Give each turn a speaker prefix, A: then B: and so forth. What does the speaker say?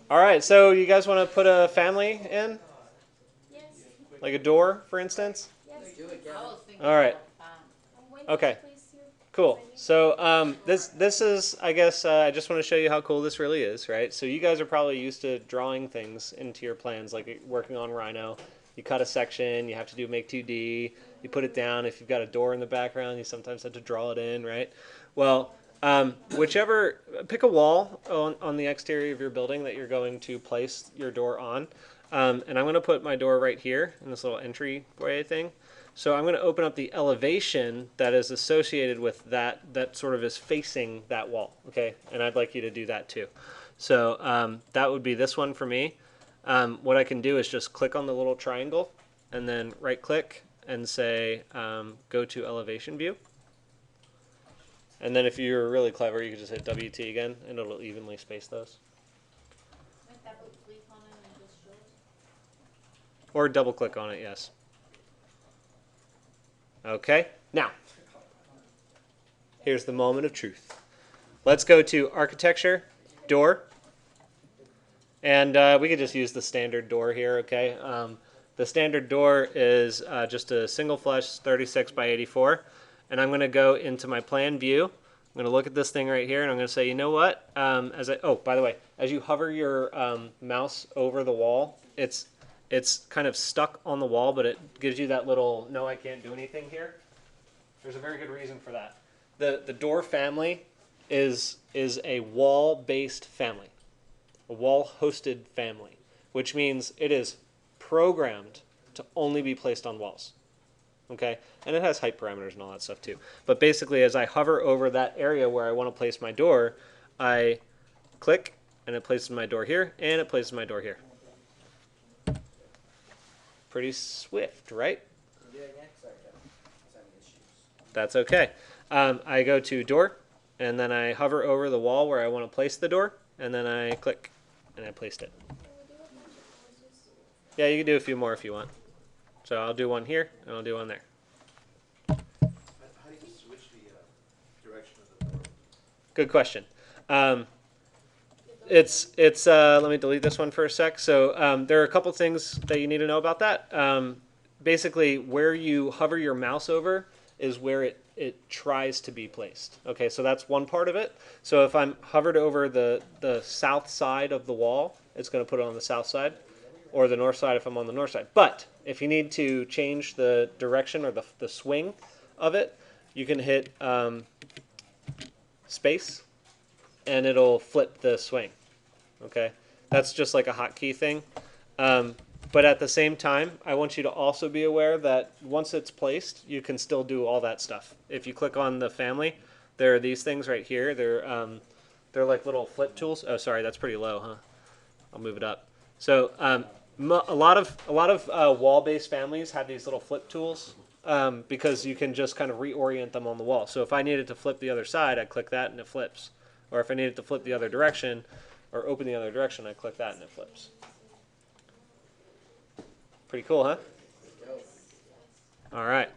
A: All right, so you guys want to put a family in?
B: Yes.
A: Like a door, for instance?
B: Yes.
C: Do it, Gavin.
D: I was thinking
A: All right.
B: Windows,
A: Okay.
B: please, too.
A: Cool. So this is, I guess, I just want to show you how cool this really is, right? So you guys are probably used to drawing things into your plans, like working on Rhino. You cut a section, you have to do make 2D, you put it down. If you've got a door in the background, you sometimes have to draw it in, right? Well, pick a wall on the exterior of your building that you're going to place your door on. And I'm going to put my door right here in this little entryway thing. So I'm going to open up the elevation that is associated with that sort of is facing that wall, okay? And I'd like you to do that too. So that would be this one for me. What I can do is just click on the little triangle and then right click and say go to elevation view. And then if you're really clever, you can just hit WT again and it'll evenly space those. Or double click on it, yes. Okay, now, here's the moment of truth. Let's go to architecture, door, and we could just use the standard door here, okay? The standard door is just a single flush 36 by 84, and I'm gonna go into my plan view. I'm gonna look at this thing right here, and I'm gonna say, you know what? Oh, by the way, as you hover your mouse over the wall, it's kind of stuck on the wall, but it gives you that little, no, I can't do anything here. There's a very good reason for that. The door family is a wall-based family, a wall-hosted family, which means it is programmed to only be placed on walls. Okay, and it has height parameters and all that stuff too. But basically, as I hover over that area where I want to place my door, I click, and it places my door here, and it places my door here. Pretty swift, right? That's okay. I go to door, and then I hover over the wall where I want to place the door, and then I click, and I placed it. Yeah, you can do a few more if you want. So I'll do one here, and I'll do one there.
E: How do you switch the direction of the door?
A: Good question. Let me delete this one for a sec. So there are a couple things that you need to know about that. Basically, where you hover your mouse over is where it tries to be placed. Okay, so that's one part of it. So if I'm hovered over the south side of the wall, it's going to put it on the south side, or the north side if I'm on the north side. But if you need to change the direction or the swing of it, you can hit space, and it'll flip the swing. Okay, that's just like a hotkey thing. But at the same time, I want you to also be aware that once it's placed, you can still do all that stuff. If you click on the family, there are these things right here. They're like little flip tools. Oh, sorry, that's pretty low, huh? I'll move it up. So a lot of wall-based families have these little flip tools because you can just kind of reorient them on the wall. So if I needed to flip the other side, I click that and it flips. Or if I needed to flip the other direction or open the other direction, I click that and it flips. Pretty cool, huh? All right.